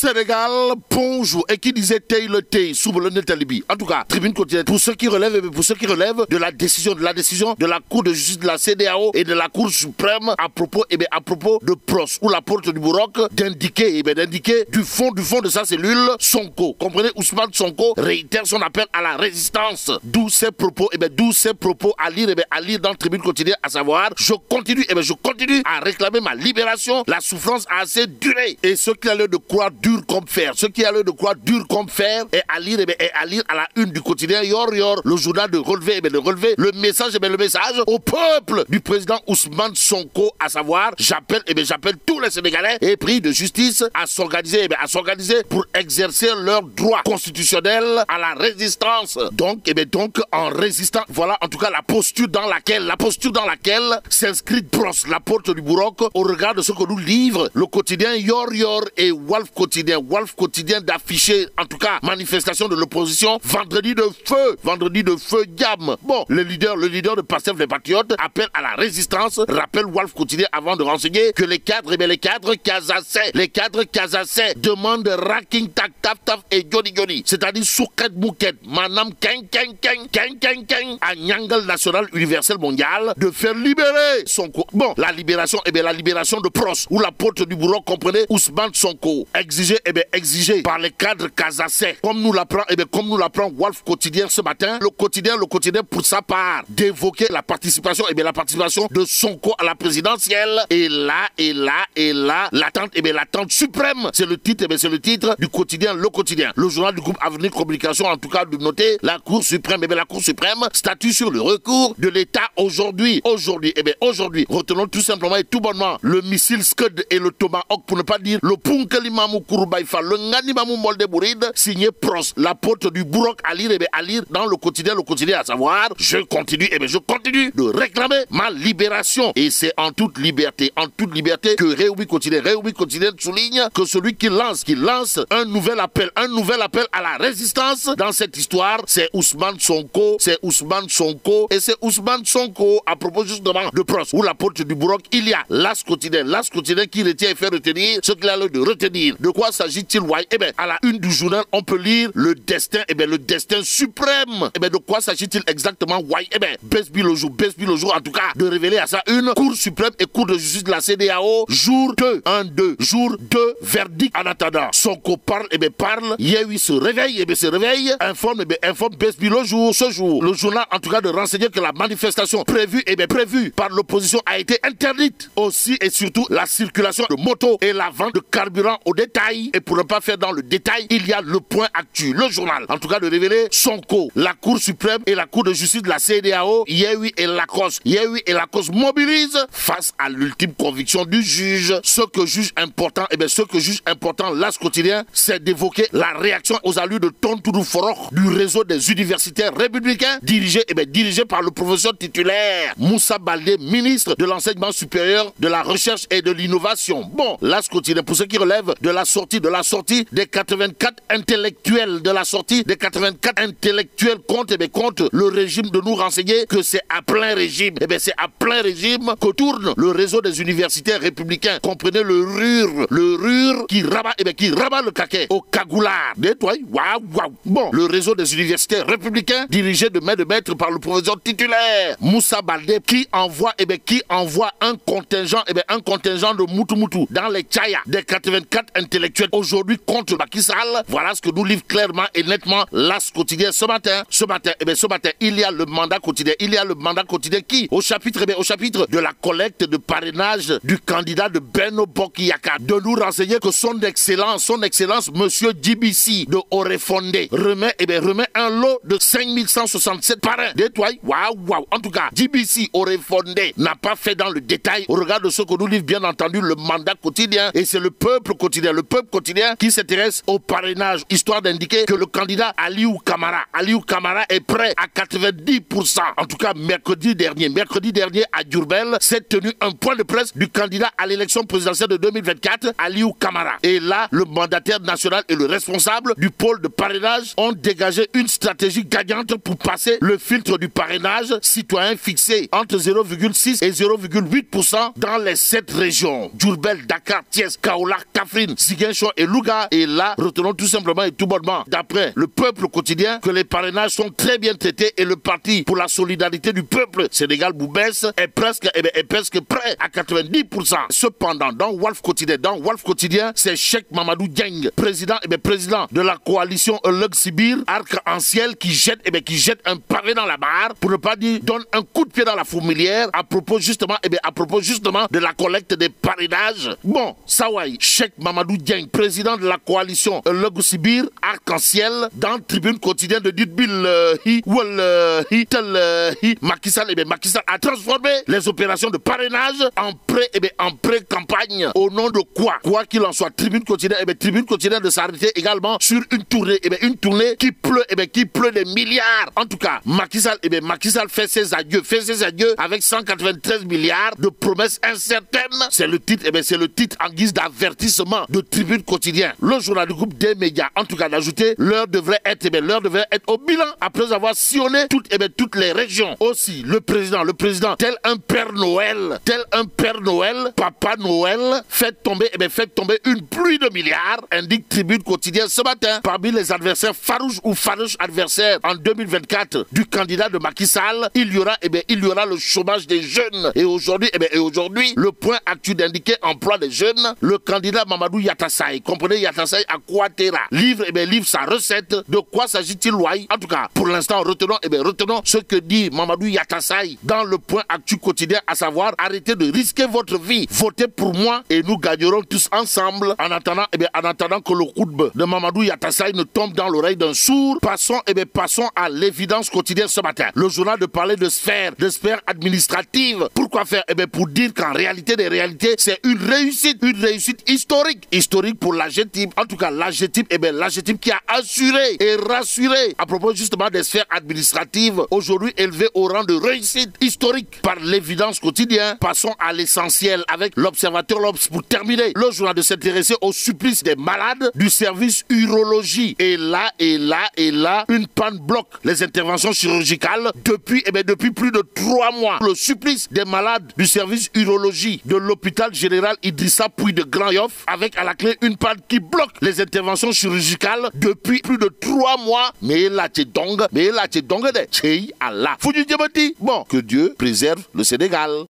Sénégal, bonjour. Et qui disait Tay le Tay, sous le Netalibi. En tout cas, tribune quotidienne. Pour ceux qui relèvent, de la décision de la Cour de justice de la CEDEAO et de la Cour suprême à propos de Pros, ou la porte du Bourroc, d'indiquer du fond de sa cellule, Sonko. Comprenez, Ousmane Sonko réitère son appel à la résistance. D'où ces propos, à lire dans tribune quotidienne, à savoir, je continue à réclamer ma libération. La souffrance a assez duré. Et ceux qui a l'air de croire dur comme fer, et à lire, à la une du quotidien Yor Yor, le journal de relever, le message au peuple du président Ousmane Sonko, à savoir, j'appelle tous les Sénégalais et pris de justice à s'organiser, pour exercer leur droit constitutionnel à la résistance. Donc, en résistant, voilà en tout cas la posture dans laquelle s'inscrit Pros, la porte du Bourroc, au regard de ce que nous livre le quotidien Yor Yor et Wolf quotidien d'afficher, en tout cas, manifestation de l'opposition, vendredi de feu, Diam. Bon, le leader de Pastef les Patriotes appelle à la résistance, rappelle Wolf quotidien avant de renseigner que les cadres Kazassais demandent Raking Tak Taf Taf et Johnny, c'est-à-dire Souket Bouket, Manam Keng, à Nyangal National Universel Mondial, de faire libérer Sonko. Bon, la libération de Pros, ou la porte du Bourroc, comprenez, Ousmane Sonko, exigé par les cadres Kazassais, comme nous l'apprend Wolf quotidien ce matin, le quotidien pour sa part, d'évoquer la participation de Sonko à la présidentielle. Et là, l'attente suprême, c'est le titre du quotidien, le quotidien. Le journal du groupe Avenir Communication, en tout cas, de noter la Cour suprême, statue sur le recours de l'État aujourd'hui. Aujourd'hui, retenons tout simplement et tout bonnement le missile Scud et le Tomahawk, pour ne pas dire le Punkelimamu Kouroubaïfa, le Nganimamu Molde Bouride, signé Pros, la porte du Bourroc, à lire dans le quotidien, à savoir, je continue de réclamer ma libération. Et c'est en toute liberté que Réumi quotidien souligne que celui qui lance un nouvel appel à la résistance dans cette histoire, c'est Ousmane Sonko, et c'est Ousmane Sonko, à propos justement de Pros, ou la porte du Bourroc, il y a l'As quotidien qui retient et fait retenir ce qu'il a l'air de retenir. De quoi s'agit-il, Wai? À la une du journal, on peut lire le destin suprême. De quoi s'agit-il exactement, Wai? Besbi le jour, en tout cas, de révéler à ça une Cour suprême et Cour de justice de la CEDEAO, jour 2, verdict en attendant. Sonko parle, Yehui se réveille, informe Besbi le jour, ce jour. Le journal, en tout cas, de renseigner que la manifestation prévue par l'opposition a été interdite. Aussi et surtout, la circulation de motos et la vente de carburant au détail. Et pour ne pas faire dans le détail, il y a le point actu. Le journal, en tout cas, de révéler Sonko, la Cour suprême et la Cour de justice de la CEDEAO, Yehui et Lacoste mobilisent face à l'ultime conviction du juge. Ce que juge important, l'As quotidien, c'est d'évoquer la réaction aux allures de Tontoudou Forok du réseau des universitaires républicains, dirigé par le professeur titulaire Moussa Baldé, ministre de l'enseignement supérieur, de la recherche et de l'innovation. Bon, l'As quotidien, pour ceux qui relèvent de la sortie des 84 intellectuels, compte le régime de nous renseigner que c'est à plein régime. C'est à plein régime que tourne le réseau des universitaires républicains. Comprenez le RUR qui rabat le caquet au cagoulard. Waouh. Bon, le réseau des universitaires républicains, dirigé de main de maître par le professeur titulaire Moussa Baldé, qui envoie un contingent de Moutou dans les Tchaya des 84 intellectuels aujourd'hui contre Macky Sall. Voilà ce que nous livre clairement et nettement l'As quotidien ce matin, il y a le mandat quotidien. Qui, au chapitre de la collecte de parrainage du candidat de Benno Bokk Yakaar, de nous renseigner que son excellence, monsieur JBC de Oréfondé, remet un lot de 5167 parrains. Waouh. En tout cas, JBC Oréfondé n'a pas fait dans le détail au regard de ce que nous livre bien entendu le mandat quotidien, et c'est le peuple quotidien qui s'intéresse au parrainage, histoire d'indiquer que le candidat Aliou Kamara est prêt à 90%. En tout cas, mercredi dernier à Diourbel, s'est tenu un point de presse du candidat à l'élection présidentielle de 2024, Aliou Kamara. Et là, le mandataire national et le responsable du pôle de parrainage ont dégagé une stratégie gagnante pour passer le filtre du parrainage citoyen fixé entre 0,6 et 0,8% dans les 7 régions. Diourbel, Dakar, Thiès, Kaolack, Kaffrine, Ziguinchor, Ziguinchor et Louga. Et là, retenons tout simplement et tout bonnement, d'après le Peuple quotidien, que les parrainages sont très bien traités et le parti pour la solidarité du peuple, Sénégal Boubès, est presque prêt à 90%. Cependant, dans Walf Quotidien, c'est Cheikh Mamadou Dieng, président de la coalition Euleug Sibir, arc-en-ciel, qui jette un pavé dans la barre, pour ne pas dire donne un coup de pied dans la fourmilière à propos justement de la collecte des parrainages. Bon, Sawai, Cheikh Mamadou Dieng, président de la coalition Euleug Sibir, arc-en-ciel, dans Tribune quotidienne de Ditbil Macky Sall a transformé les opérations de parrainage en pré-campagne. Au nom de quoi? Quoi qu'il en soit, Tribune quotidienne de s'arrêter également sur une tournée qui pleut des milliards. En tout cas, Macky Sall fait ses adieux avec 193 milliards de promesses incertaines. C'est le titre en guise d'avertissement de Tribune quotidien. Le journal du groupe des médias, en tout cas, d'ajouter, l'heure devrait être au bilan après avoir sillonné toutes les régions. Aussi, le président, tel un Père Noël, Papa Noël, fait tomber une pluie de milliards, indique Tribune quotidien ce matin. Parmi les adversaires farouches adversaires en 2024 du candidat de Macky Sall, il y aura le chômage des jeunes. Et aujourd'hui, le point actuel d'indiquer emploi des jeunes, le candidat Mamadou Yatassaye, comprenez Yatassaye à Kouattara, livre sa recette. De quoi s'agit-il, Wai? En tout cas, pour l'instant, retenons ce que dit Mamadou Yatassaye dans le point actuel quotidien, à savoir arrêtez de risquer votre vie, votez pour moi et nous gagnerons tous ensemble. En attendant que le coup de Mamadou Yatassaye ne tombe dans l'oreille d'un sourd, passons à l'évidence quotidienne ce matin. Le journal de parler de sphère administrative. Pourquoi faire? Pour dire qu'en réalité des réalités, c'est une réussite historique pour l'AGETIP. En tout cas, l'AGETIP qui a assuré et rassuré à propos justement des sphères administratives, aujourd'hui élevées au rang de réussite historique par l'évidence quotidien. Passons à l'essentiel avec l'Observateur l'Obs pour terminer. Le journal de s'intéresser au supplice des malades du service urologie. Et là, une panne bloque les interventions chirurgicales depuis plus de 3 mois. Le supplice des malades du service urologie de l'hôpital général Idrissa Pouye de Grand Yoff, avec à la clé une panne qui bloque les interventions chirurgicales depuis plus de 3 mois. Mais là, c'est donc de Allah. Bon, que Dieu préserve le Sénégal.